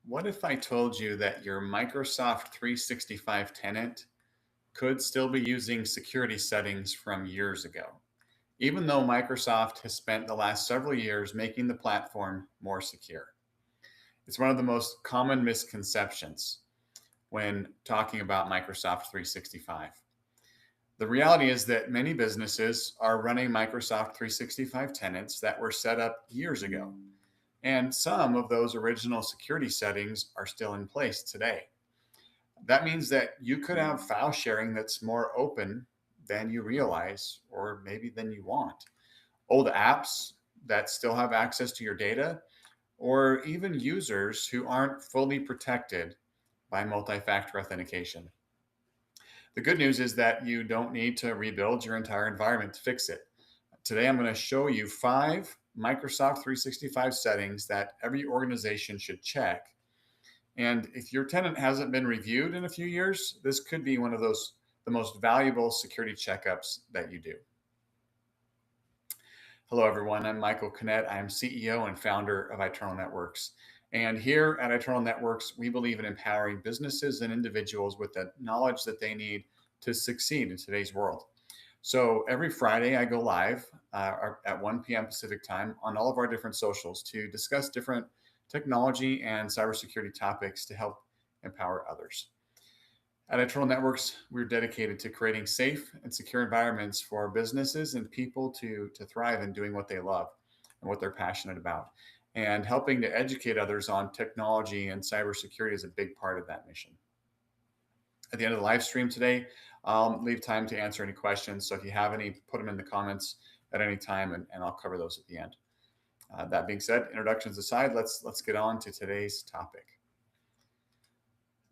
What if I told you that your Microsoft 365 tenant could still be using security settings from years ago, even though Microsoft has spent the last several years making the platform more secure? It's one of the most common misconceptions when talking about Microsoft 365. The reality is that many businesses are running Microsoft 365 tenants that were set up years ago, and some of those original security settings are still in place today. That means that you could have file sharing that's more open than you realize, or maybe than you want. Old apps that still have access to your data, or even users who aren't fully protected by multi factor authentication. The good news is that you don't need to rebuild your entire environment to fix it. Today, I'm going to show you 5 Microsoft 365 settings that every organization should check. And if your tenant hasn't been reviewed in a few years, this could be one of the most valuable security checkups that you do. Hello, everyone. I'm Michael Kinnett. I'm CEO and founder of Eternal Networks. And here at Eternal Networks, we believe in empowering businesses and individuals with the knowledge that they need to succeed in today's world. So every Friday, I go live at 1 p.m. Pacific time on all of our different socials to discuss different technology and cybersecurity topics to help empower others. At Eternal Networks, we're dedicated to creating safe and secure environments for businesses and people to thrive in doing what they love and what they're passionate about. And helping to educate others on technology and cybersecurity is a big part of that mission. At the end of the live stream today, I'll leave time to answer any questions. So if you have any, put them in the comments at any time, and I'll cover those at the end. That being said, introductions aside, let's get on to today's topic.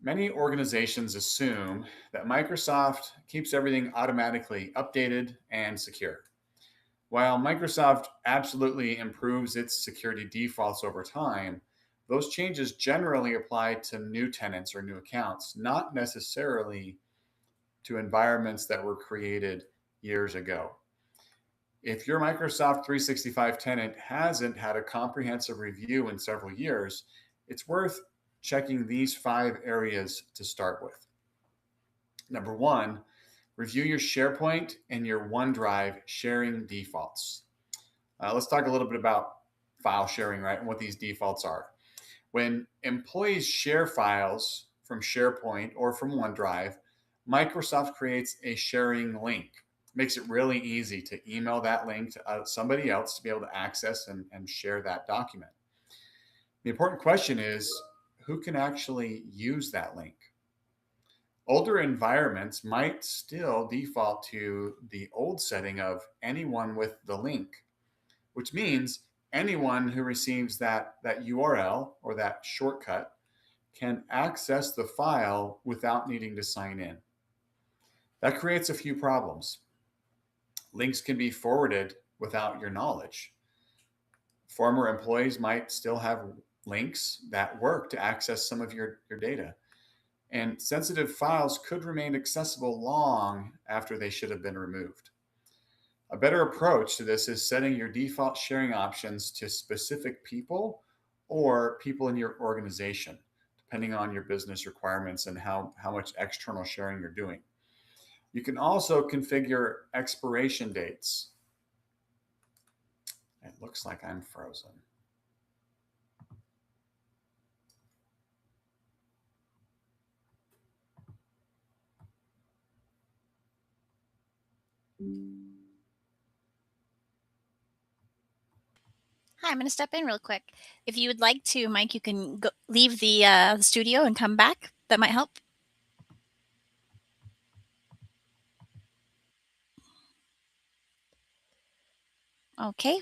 Many organizations assume that Microsoft keeps everything automatically updated and secure. While Microsoft absolutely improves its security defaults over time, those changes generally apply to new tenants or new accounts, not necessarily to environments that were created years ago. If your Microsoft 365 tenant hasn't had a comprehensive review in several years, it's worth checking these 5 areas to start with. Number one, review your SharePoint and your OneDrive sharing defaults. Let's talk a little bit about file sharing, right, and what these defaults are. When employees share files from SharePoint or from OneDrive, Microsoft creates a sharing link. Makes it really easy to email that link to somebody else to be able to access and share that document. The important question is, who can actually use that link? Older environments might still default to the old setting of anyone with the link, which means anyone who receives that URL or that shortcut can access the file without needing to sign in. That creates a few problems. Links can be forwarded without your knowledge. Former employees might still have links that work to access some of your data. And sensitive files could remain accessible long after they should have been removed. A better approach to this is setting your default sharing options to specific people or people in your organization, depending on your business requirements and how much external sharing you're doing. You can also configure expiration dates. It looks like I'm frozen. Hi, I'm going to step in real quick. If you would like to, Mike, you can leave the studio and come back. That might help. Okay.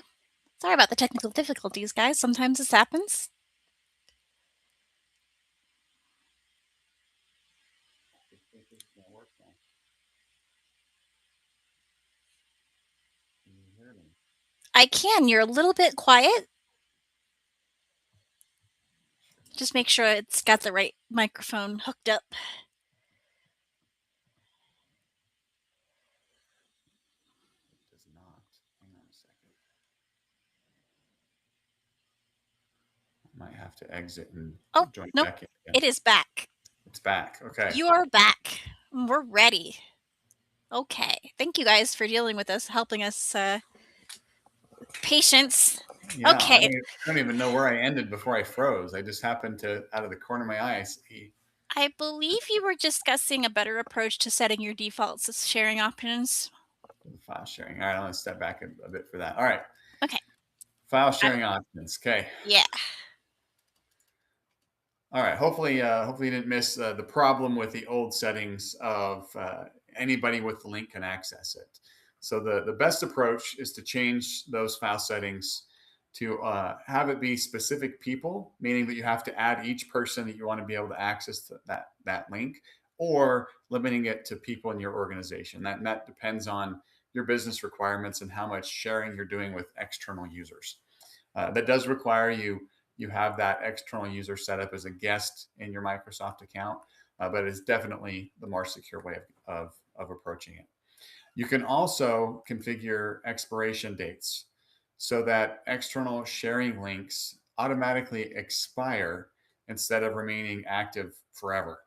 Sorry about the technical difficulties, guys. Sometimes this happens. I can. You're a little bit quiet. Just make sure it's got the right microphone hooked up. It does not. Hang on a second. Might have to exit and Oh, join nope. back in again. It is back. It's back. Okay. You are back. We're ready. Okay. Thank you guys for dealing with us, helping us. Patience. Yeah, Okay. I don't even know where I ended before I froze. I just happened to, out of the corner of my eye, see I believe you were discussing a better approach to setting your default sharing options. the file sharing. All right, I'm going to step back a bit for that. All right, Okay. file I, sharing options. Okay. yeah. All right. Hopefully you didn't miss the problem with the old settings of anybody with the link can access it. So the best approach is to change those file settings to have it be specific people, meaning that you have to add each person that you want to be able to access that link, or limiting it to people in your organization. That depends on your business requirements and how much sharing you're doing with external users. That does require you have that external user set up as a guest in your Microsoft account, but it's definitely the more secure way of approaching it. You can also configure expiration dates so that external sharing links automatically expire instead of remaining active forever.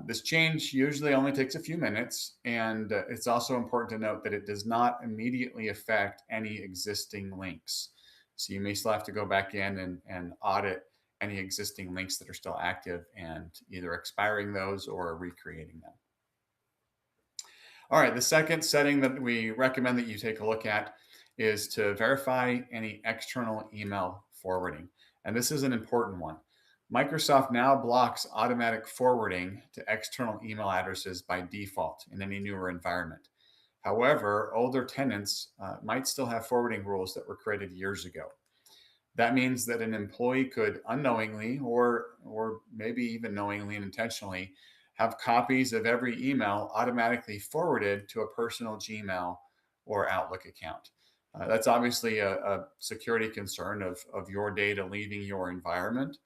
This change usually only takes a few minutes, and it's also important to note that it does not immediately affect any existing links. So you may still have to go back in and audit any existing links that are still active and either expiring those or recreating them. All right, the second setting that we recommend that you take a look at is to verify any external email forwarding. And this is an important one. Microsoft now blocks automatic forwarding to external email addresses by default in any newer environment. However, older tenants might still have forwarding rules that were created years ago. That means that an employee could unknowingly or maybe even knowingly and intentionally have copies of every email automatically forwarded to a personal Gmail or Outlook account. That's obviously a security concern of your data leaving your environment.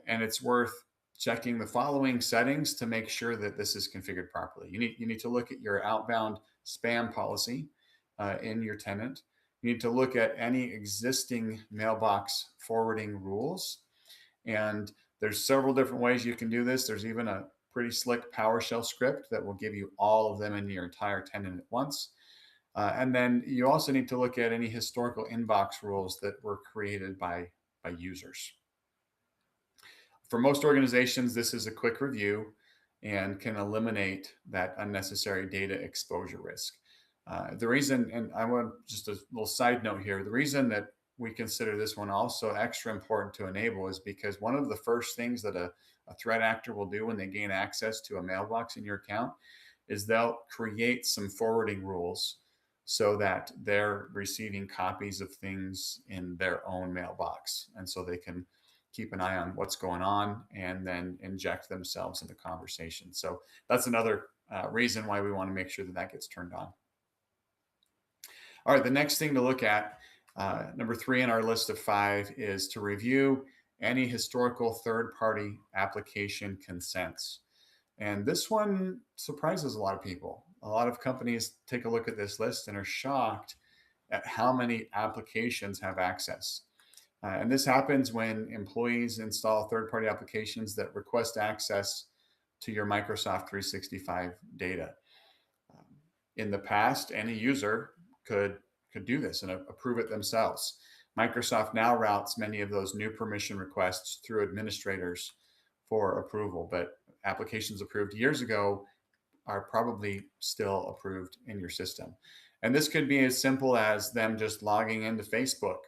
And it's worth checking the following settings to make sure that this is configured properly. You need to look at your outbound spam policy in your tenant. You need to look at any existing mailbox forwarding rules. And there's several different ways you can do this. There's even a pretty slick PowerShell script that will give you all of them in your entire tenant at once. And then you also need to look at any historical inbox rules that were created by users. For most organizations, this is a quick review and can eliminate that unnecessary data exposure risk. The reason, and I want just a little side note here, the reason that we consider this one also extra important to enable is because one of the first things that a threat actor will do when they gain access to a mailbox in your account is they'll create some forwarding rules so that they're receiving copies of things in their own mailbox. And so they can keep an eye on what's going on and then inject themselves into conversation. So that's another reason why we want to make sure that that gets turned on. All right, the next thing to look at, number 3 in our list of 5, is to review any historical third-party application consents. And this one surprises a lot of people. A lot of companies take a look at this list and are shocked at how many applications have access. And this happens when employees install third-party applications that request access to your Microsoft 365 data. Um, in the past, any user could do this and approve it themselves. Microsoft now routes many of those new permission requests through administrators for approval, but applications approved years ago are probably still approved in your system. And this could be as simple as them just logging into Facebook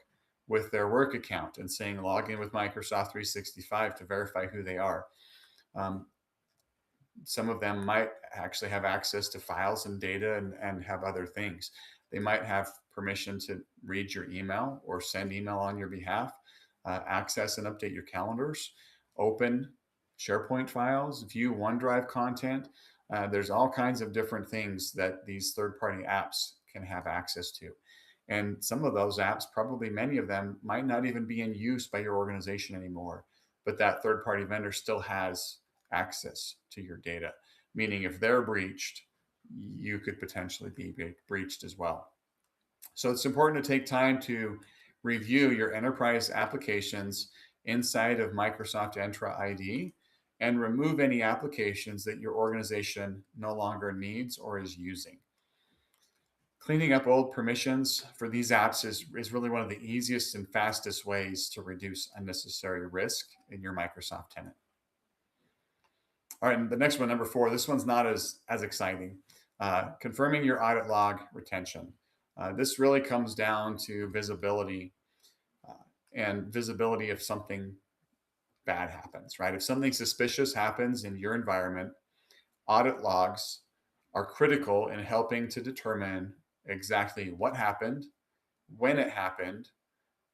with their work account and saying log in with Microsoft 365 to verify who they are. Um, some of them might actually have access to files and data and have other things. They might have permission to read your email or send email on your behalf, access and update your calendars, open SharePoint files, view OneDrive content. There's all kinds of different things that these third-party apps can have access to. And some of those apps, probably many of them, might not even be in use by your organization anymore, but that third-party vendor still has access to your data, meaning if they're breached, you could potentially be breached as well. So it's important to take time to review your enterprise applications inside of Microsoft Entra ID and remove any applications that your organization no longer needs or is using. Cleaning up old permissions for these apps is really one of the easiest and fastest ways to reduce unnecessary risk in your Microsoft tenant. All right, and the next one, number 4, this one's not as exciting. Confirming your audit log retention. This really comes down to visibility uh, and visibility if something bad happens, right? If something suspicious happens in your environment, audit logs are critical in helping to determine exactly what happened, when it happened,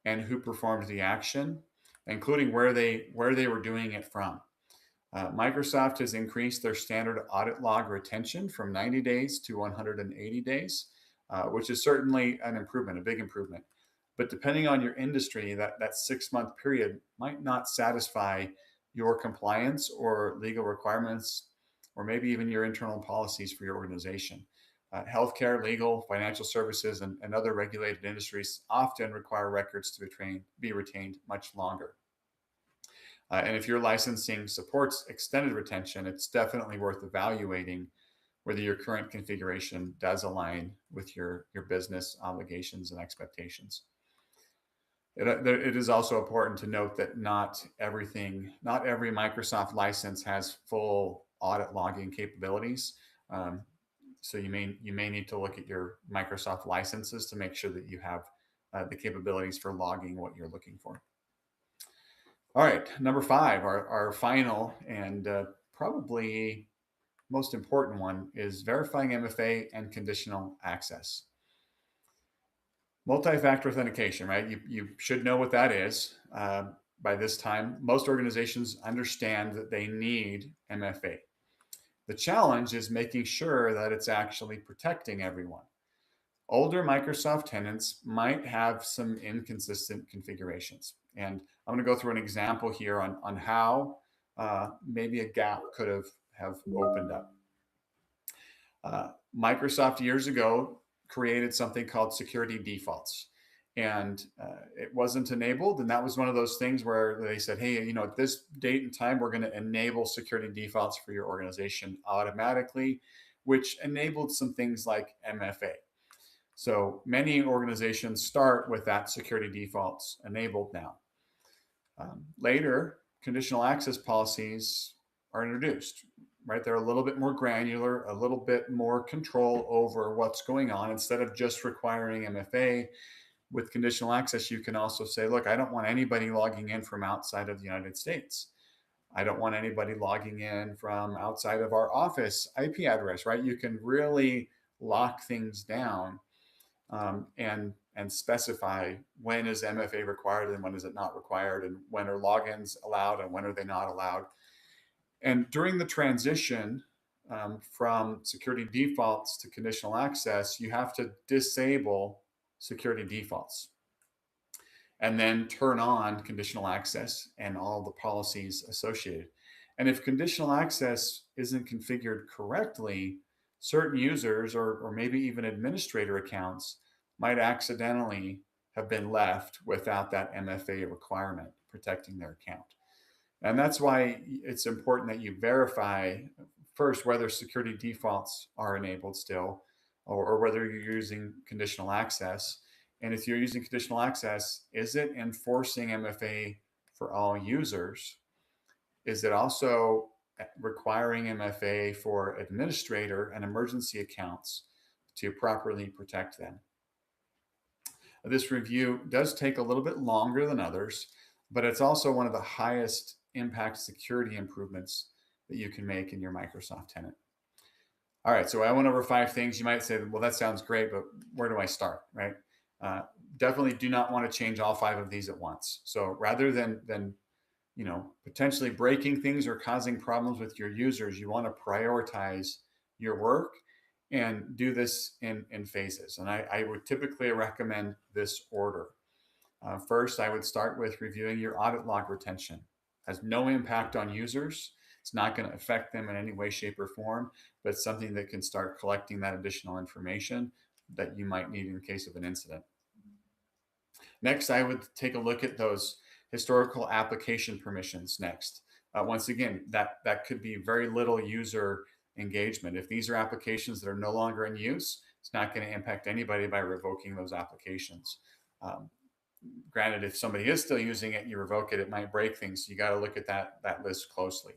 and who performed the action, including where they were doing it from. Microsoft has increased their standard audit log retention from 90 days to 180 days, which is certainly an improvement, a big improvement. But depending on your industry, that 6 month period might not satisfy your compliance or legal requirements, or maybe even your internal policies for your organization. Healthcare, legal, financial services, and other regulated industries often require records to be retained much longer. And if your licensing supports extended retention, it's definitely worth evaluating whether your current configuration does align with your business obligations and expectations. It is also important to note that not every Microsoft license has full audit logging capabilities. Um, so you may need to look at your Microsoft licenses to make sure that you have the capabilities for logging what you're looking for. All right, number 5, our final and probably most important one is verifying MFA and conditional access. Multi-factor authentication, right? You should know what that is by this time. Most organizations understand that they need MFA. The challenge is making sure that it's actually protecting everyone. Older Microsoft tenants might have some inconsistent configurations. And I'm going to go through an example here on how maybe a gap could have opened up. Microsoft years ago created something called security defaults. And it wasn't enabled. And that was one of those things where they said, hey, at this date and time, we're going to enable security defaults for your organization automatically, which enabled some things like MFA. So many organizations start with that security defaults enabled now. Later, conditional access policies are introduced, right? They're a little bit more granular, a little bit more control over what's going on. Instead of just requiring MFA, with conditional access, you can also say, look, I don't want anybody logging in from outside of the United States. I don't want anybody logging in from outside of our office IP address, right? You can really lock things down and specify when is MFA required and when is it not required, and when are logins allowed and when are they not allowed. And during the transition from security defaults to conditional access, you have to disable security defaults and then turn on conditional access and all the policies associated. And if conditional access isn't configured correctly, certain users or maybe even administrator accounts might accidentally have been left without that MFA requirement protecting their account. And that's why it's important that you verify first whether security defaults are enabled still, or whether you're using conditional access. And if you're using conditional access, is it enforcing MFA for all users? Is it also requiring MFA for administrator and emergency accounts to properly protect them? This review does take a little bit longer than others, but it's also one of the highest impact security improvements that you can make in your Microsoft tenant. All right, so I went over 5 things. You might say, well, that sounds great, but where do I start, right? Definitely do not want to change all 5 of these at once. So rather than potentially breaking things or causing problems with your users, you want to prioritize your work and do this in phases. And I would typically recommend this order. First, I would start with reviewing your audit log retention. It has no impact on users. It's not going to affect them in any way, shape, or form, but it's something that can start collecting that additional information that you might need in case of an incident. Next, I would take a look at those Historical application permissions next. Once again, that could be very little user engagement. If these are applications that are no longer in use, it's not going to impact anybody by revoking those applications. Um, Granted, if somebody is still using it, you revoke it, it might break things. So you got to look at that list closely.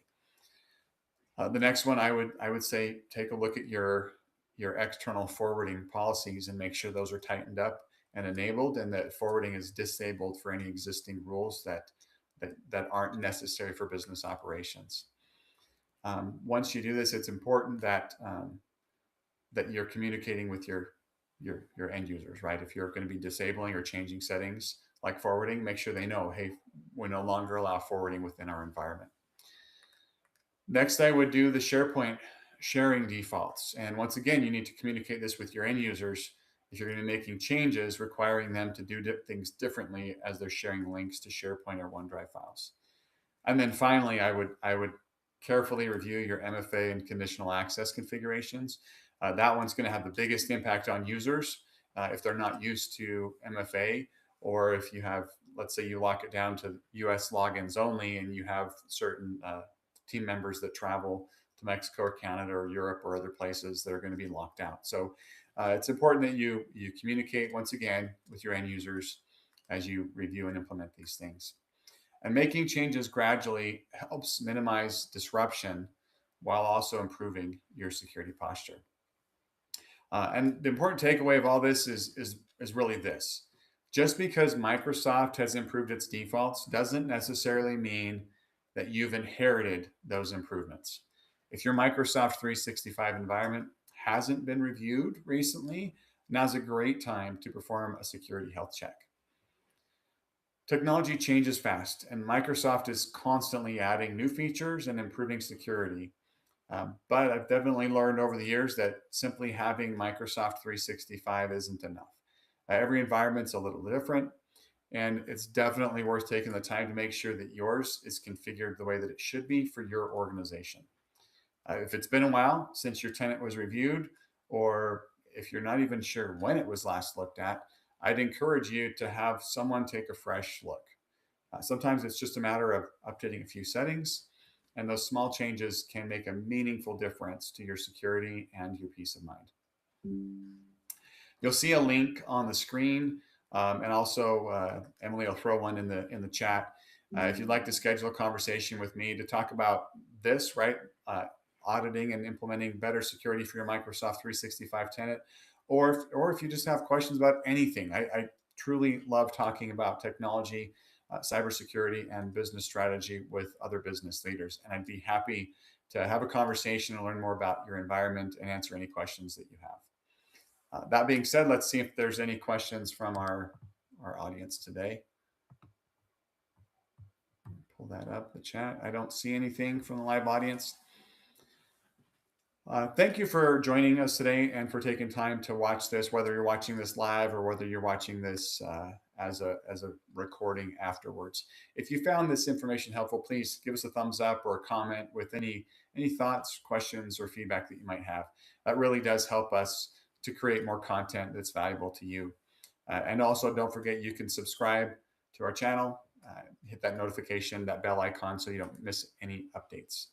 The next one, I would say take a look at your external forwarding policies and make sure those are tightened up and enabled, and that forwarding is disabled for any existing rules that aren't necessary for business operations. Once you do this, it's important that you're communicating with your end users, right? If you're going to be disabling or changing settings like forwarding, make sure they know, hey, we no longer allow forwarding within our environment. Next, I would do the SharePoint sharing defaults. And once again, you need to communicate this with your end users if you're going to be making changes requiring them to do things differently as they're sharing links to SharePoint or OneDrive files. And then finally, I would carefully review your MFA and conditional access configurations. That one's going to have the biggest impact on users if they're not used to MFA, or if you have, let's say you lock it down to US logins only and you have certain team members that travel to Mexico or Canada or Europe or other places that are going to be locked out. So it's important that you communicate once again with your end users as you review and implement these things. And making changes gradually helps minimize disruption while also improving your security posture. And the important takeaway of all this is really this. Just because Microsoft has improved its defaults doesn't necessarily mean that you've inherited those improvements. If your Microsoft 365 environment hasn't been reviewed recently, now's a great time to perform a security health check. Technology changes fast, and Microsoft is constantly adding new features and improving security. But I've definitely learned over the years that simply having Microsoft 365 isn't enough. Every environment's a little different, and it's definitely worth taking the time to make sure that yours is configured the way that it should be for your organization. If it's been a while since your tenant was reviewed, or if you're not even sure when it was last looked at, I'd encourage you to have someone take a fresh look. Sometimes it's just a matter of updating a few settings, and those small changes can make a meaningful difference to your security and your peace of mind. You'll see a link on the screen, and also Emily will throw one in the chat. If you'd like to schedule a conversation with me to talk about this, right, auditing and implementing better security for your Microsoft 365 tenant, or if you just have questions about anything, I truly love talking about technology, cybersecurity, and business strategy with other business leaders, and I'd be happy to have a conversation and learn more about your environment and answer any questions that you have. That being said, let's see if there's any questions from our audience today. Pull that up, the chat. I don't see anything from the live audience. Thank you for joining us today and for taking time to watch this, whether you're watching this live or whether you're watching this as a recording afterwards. If you found this information helpful, please give us a thumbs up or a comment with any thoughts, questions, or feedback that you might have. That really does help us to create more content that's valuable to you. And also, don't forget, you can subscribe to our channel, hit that notification, that bell icon, so you don't miss any updates.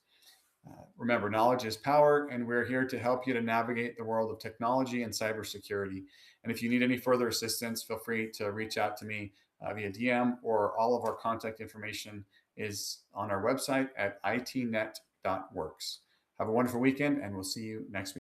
Remember, knowledge is power, and we're here to help you to navigate the world of technology and cybersecurity. And if you need any further assistance, feel free to reach out to me via DM, or all of our contact information is on our website at itnet.works. Have a wonderful weekend, and we'll see you next week.